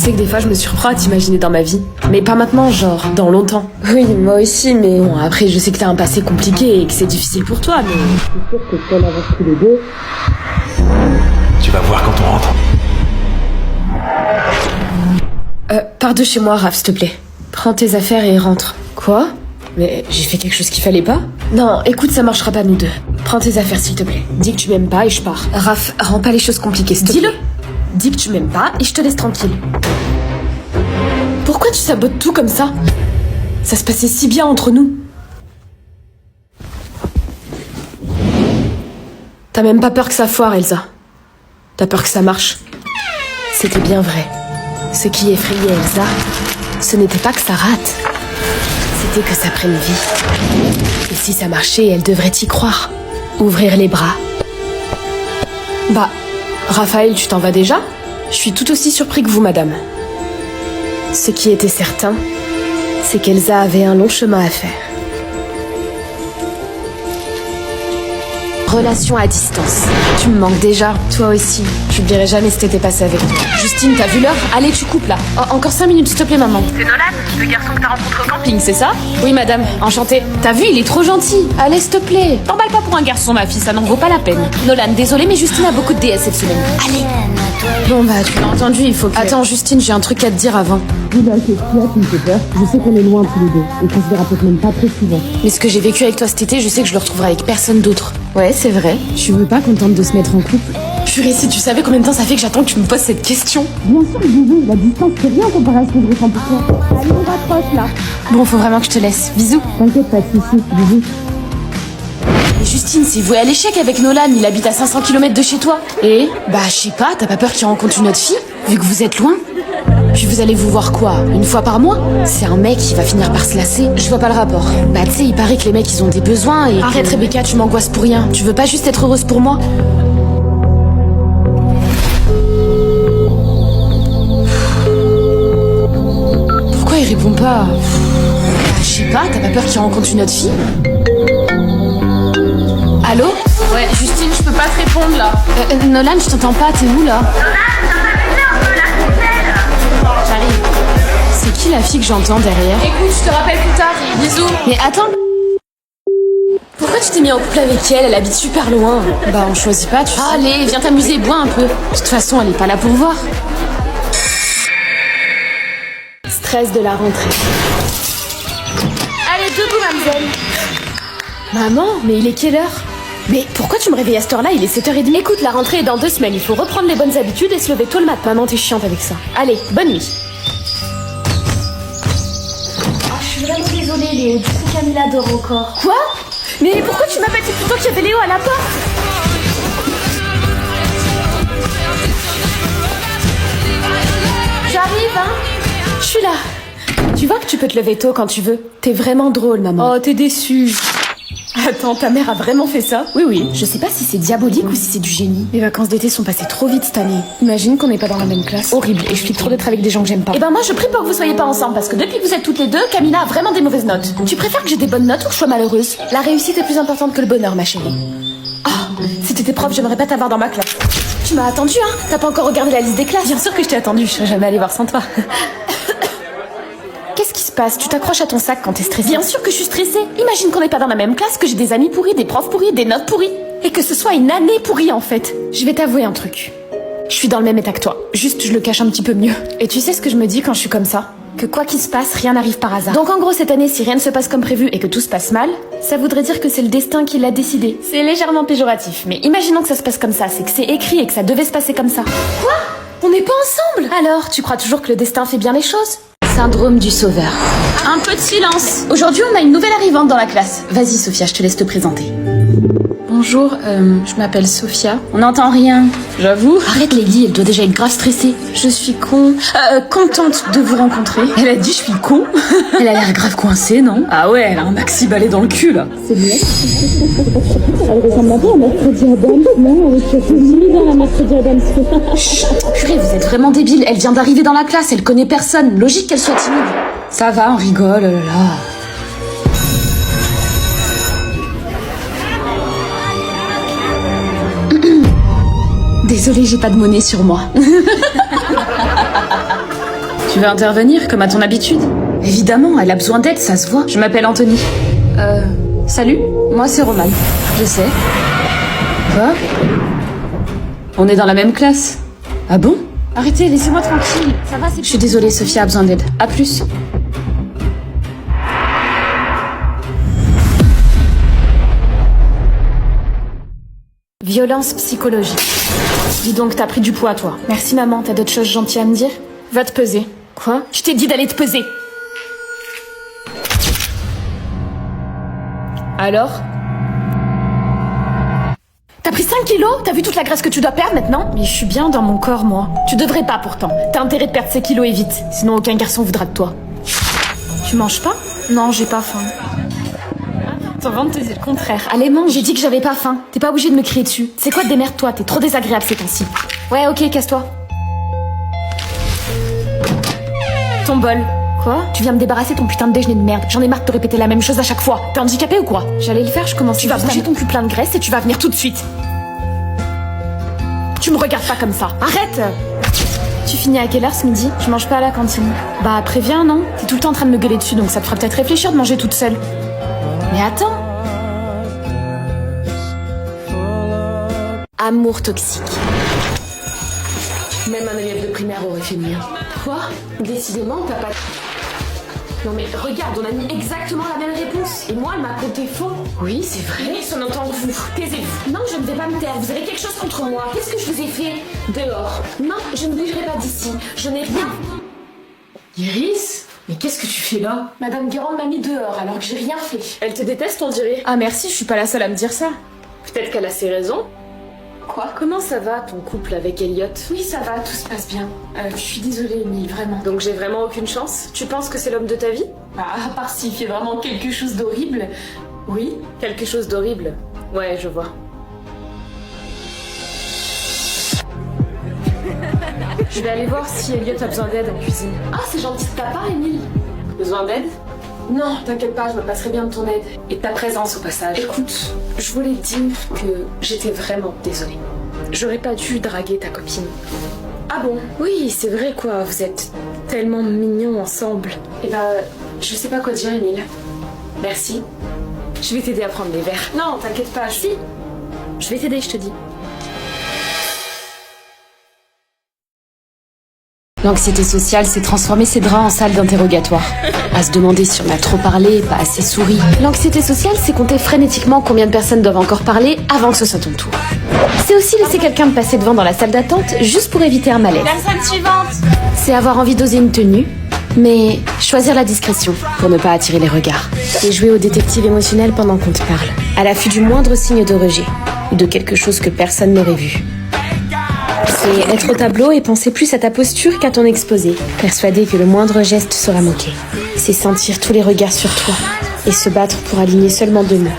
Tu sais que des fois je me surprends à t'imaginer dans ma vie. Mais pas maintenant, genre, dans longtemps. Oui, moi aussi, mais bon, après je sais que t'as un passé compliqué et que c'est difficile pour toi, mais... Je suis sûre que si on avance tous les deux... Tu vas voir quand on rentre. Pars de chez moi, Raph, s'il te plaît. Prends tes affaires et rentre. Quoi? Mais j'ai fait quelque chose qu'il fallait pas? Non, écoute, ça marchera pas nous deux. Prends tes affaires, s'il te plaît. Dis que tu m'aimes pas et je pars. Raph, rends pas les choses compliquées, s'il te plaît. Dis-le. Dis que tu m'aimes pas et je te laisse tranquille. Pourquoi tu sabotes tout comme ça? Ça se passait si bien entre nous. T'as même pas peur que ça foire, Elsa. T'as peur que ça marche. C'était bien vrai. Ce qui effrayait Elsa, ce n'était pas que ça rate. C'était que ça prenne vie. Et si ça marchait, elle devrait y croire. Ouvrir les bras. Bah, Raphaël, tu t'en vas déjà? Je suis tout aussi surpris que vous, madame. Ce qui était certain, c'est qu'Elsa avait un long chemin à faire. Relation à distance. Tu me manques déjà, toi aussi. J'oublierai jamais ce qui t'était passé avec toi. Justine, t'as vu l'heure? Allez, tu coupes là. Oh, encore 5 minutes, s'il te plaît, maman. C'est Nolan, le garçon que t'as rencontré au camping. C'est ça? Oui, madame, enchantée. T'as vu, il est trop gentil. Allez, s'il te plaît. T'emballes pas pour un garçon, ma fille, ça n'en vaut pas la peine. Nolan, désolée, mais Justine a beaucoup de DS cette semaine. Allez. Bon, bah, tu l'as entendu, il faut que... Attends, Justine, j'ai un truc à te dire avant. Oui, là, c'est toi qui me fait peur. Je sais qu'on est loin tous les deux. On se verra peut-être même pas très souvent. Mais ce que j'ai vécu avec toi cet été, je sais que je le retrouverai avec personne d'autre. Ouais, c'est vrai. Tu veux pas qu'on tente de se mettre en couple? Purée, si tu savais combien de temps ça fait que j'attends que tu me poses cette question. Bien sûr, Bisou, la distance c'est rien comparé à ce que je ressens pour toi. Allez, on rapproche là. Bon, faut vraiment que je te laisse. Bisous. T'inquiète, pas de soucis. Bisous. Mais Justine, c'est voué à l'échec avec Nolan, il habite à 500 km de chez toi. Et bah, je sais pas, t'as pas peur qu'il rencontre une autre fille, vu que vous êtes loin? Puis vous allez vous voir quoi? Une fois par mois? C'est un mec qui va finir par se lasser. Je vois pas le rapport. Bah tu sais, il paraît que les mecs ils ont des besoins et... Arrête Rebecca, tu m'angoisses pour rien. Tu veux pas juste être heureuse pour moi? Pourquoi il répond pas? Bah, je sais pas, t'as pas peur qu'il rencontre une autre fille? Allô? Ouais, Justine, je peux pas te répondre là. Nolan, je t'entends pas, t'es où là? J'arrive. C'est qui la fille que j'entends derrière? Écoute, je te rappelle plus tard. Bisous. Mais attends. Pourquoi tu t'es mis en couple avec elle? Elle habite super loin. Bah on choisit pas, tu sais. Allez, viens t'amuser, bois un peu. De toute façon, elle est pas là pour voir. Stress de la rentrée. Allez, debout, mademoiselle. Maman, mais il est quelle heure? Mais pourquoi tu me réveilles à cette heure-là? Il est 7h30. Écoute, la rentrée est dans 2 semaines. Il faut reprendre les bonnes habitudes et se lever tôt le matin. Maman, t'es chiante avec ça. Allez, bonne nuit. Oh, je suis vraiment désolée, Léo. Du coup, Camilla dort encore. Quoi? Mais pourquoi tu m'as pas dit plutôt qu'il y avait Léo à la porte? J'arrive, hein. Je suis là. Tu vois que tu peux te lever tôt quand tu veux. T'es vraiment drôle, maman. Oh, t'es déçue. Attends, ta mère a vraiment fait ça? Oui, oui. Je sais pas si c'est diabolique ou si c'est du génie. Les vacances d'été sont passées trop vite cette année. Imagine qu'on n'est pas dans la même classe. Horrible. Et je flippe trop d'être avec des gens que j'aime pas. Eh ben moi, je prie pour que vous soyez pas ensemble parce que depuis que vous êtes toutes les deux, Camilla a vraiment des mauvaises notes. Tu préfères que j'ai des bonnes notes ou que je sois malheureuse? La réussite est plus importante que le bonheur, ma chérie. Ah, si t'étais prof, j'aimerais pas t'avoir dans ma classe. Tu m'as attendu, hein? T'as pas encore regardé la liste des classes? Bien sûr que je t'ai attendu. Je serais jamais allée voir sans toi. Qu'est-ce qui se passe? Tu t'accroches à ton sac quand t'es stressée? Bien sûr que je suis stressée. Imagine qu'on n'est pas dans la même classe, que j'ai des amis pourris, des profs pourris, des notes pourries. Et que ce soit une année pourrie en fait. Je vais t'avouer un truc. Je suis dans le même état que toi. Juste, je le cache un petit peu mieux. Et tu sais ce que je me dis quand je suis comme ça? Que quoi qu'il se passe, rien n'arrive par hasard. Donc en gros, cette année, si rien ne se passe comme prévu et que tout se passe mal, ça voudrait dire que c'est le destin qui l'a décidé. C'est légèrement péjoratif, mais imaginons que ça se passe comme ça, c'est que c'est écrit et que ça devait se passer comme ça. Quoi? On n'est pas ensemble? Alors, tu crois toujours que le destin fait bien les choses? Syndrome du sauveur. Un peu de silence. Aujourd'hui, on a une nouvelle arrivante dans la classe. Vas-y, Sophia, je te laisse te présenter. Bonjour, je m'appelle Sophia. On n'entend rien. J'avoue. Arrête, Lady, elle doit déjà être grave stressée. Je suis contente de vous rencontrer. Elle a dit je suis con. Elle a l'air grave coincée, non? Ah ouais, elle a un maxi balai dans le cul là. C'est bien. Elle ressemble un peu à Mercredi Adams, non? Avec cette limite dans la Mercredi Adams. Chut, purée, vous êtes vraiment débile. Elle vient d'arriver dans la classe, elle connaît personne. Logique qu'elle soit timide. Ça va, on rigole, oh là là. Désolée, j'ai pas de monnaie sur moi. Tu veux intervenir, comme à ton habitude? Évidemment, elle a besoin d'aide, ça se voit. Je m'appelle Anthony. Salut, moi c'est Roman. Je sais. Quoi? On est dans la même classe. Ah bon? Arrêtez, laissez-moi tranquille. Ça va, c'est... Je suis désolée, Sophia a besoin d'aide. À plus. Violence psychologique. Dis donc, t'as pris du poids, toi. Merci, maman, t'as d'autres choses gentilles à me dire? Va te peser. Quoi? Je t'ai dit d'aller te peser. Alors? T'as pris 5 kilos? T'as vu toute la graisse que tu dois perdre maintenant? Mais je suis bien dans mon corps, moi. Tu devrais pas pourtant. T'as intérêt de perdre ces kilos et vite. Sinon aucun garçon voudra de toi. Tu manges pas? Non, j'ai pas faim. Ton ventre te dit le contraire. Allez, mange. J'ai dit que j'avais pas faim. T'es pas obligé de me crier dessus. C'est quoi, démerde-toi, t'es trop désagréable ces temps-ci. Ouais, ok, casse-toi. Ton bol. Quoi? Tu viens me débarrasser ton putain de déjeuner de merde. J'en ai marre de te répéter la même chose à chaque fois. T'es handicapé ou quoi? J'allais le faire, je commence. Tu vas bouger ton cul plein de graisse et tu vas venir tout de suite. Tu me regardes pas comme ça. Arrête! Tu finis à quelle heure ce midi? Je mange pas à la cantine. Bah préviens, non? T'es tout le temps en train de me gueuler dessus, donc ça te fera peut-être réfléchir de manger toute seule. Mais attends. Amour toxique. Même un élève de primaire aurait fait mieux. Quoi? Décidément, t'as pas... Non mais regarde, on a mis exactement la même réponse. Et moi, elle m'a compté faux. Oui, c'est vrai. Mais son entend vous. Taisez-vous. Non, je ne vais pas me taire. Vous avez quelque chose contre moi. Qu'est-ce que je vous ai fait? Dehors. Non, je ne bougerai pas d'ici. Je n'ai rien. Iris? Mais qu'est-ce que tu fais là? Madame Guérande m'a mis dehors alors que j'ai rien fait. Elle te déteste, on dirait. Ah merci, je suis pas la seule à me dire ça. Peut-être qu'elle a ses raisons. Quoi? Comment ça va, ton couple avec Elliot? Oui, ça va, tout se passe bien. Je suis désolée, Emile, vraiment. Donc j'ai vraiment aucune chance? Tu penses que c'est l'homme de ta vie? Bah, à part s'il fait vraiment quelque chose d'horrible. Oui. Quelque chose d'horrible? Ouais, je vois. Je vais aller voir si Elliot a besoin d'aide en cuisine. Ah, c'est gentil de ta part, Emile. Besoin d'aide? Non, t'inquiète pas, je me passerai bien de ton aide. Et de ta présence au passage. Écoute, je voulais te dire que j'étais vraiment désolée. J'aurais pas dû draguer ta copine. Ah bon? Oui, c'est vrai quoi, vous êtes tellement mignons ensemble. Eh ben, je sais pas quoi dire, Emile. Merci. Je vais t'aider à prendre les verres. Non, t'inquiète pas, Si, je vais t'aider, je te dis. L'anxiété sociale s'est transformée ses draps en salle d'interrogatoire. À se demander si on a trop parlé, pas assez souri. L'anxiété sociale, c'est compter frénétiquement combien de personnes doivent encore parler avant que ce soit ton tour. C'est aussi laisser quelqu'un te passer devant dans la salle d'attente juste pour éviter un malaise. Personne suivante. C'est avoir envie d'oser une tenue, mais choisir la discrétion pour ne pas attirer les regards. C'est jouer au détective émotionnel pendant qu'on te parle, À l'affût du moindre signe de rejet ou de quelque chose que personne n'aurait vu. C'est être au tableau et penser plus à ta posture qu'à ton exposé, persuadé que le moindre geste sera moqué. C'est sentir tous les regards sur toi et se battre pour aligner seulement 2 mots.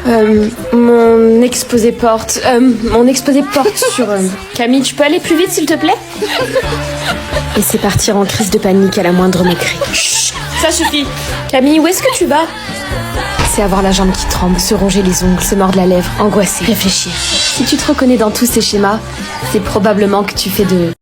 Mon exposé porte sur... Camille, tu peux aller plus vite s'il te plaît? Et c'est partir en crise de panique à la moindre moquerie. Chut, ça suffit. Camille, où est-ce que tu vas? C'est avoir la jambe qui tremble, se ronger les ongles, se mordre la lèvre, angoisser, réfléchir. Si tu te reconnais dans tous ces schémas, c'est probablement que tu fais de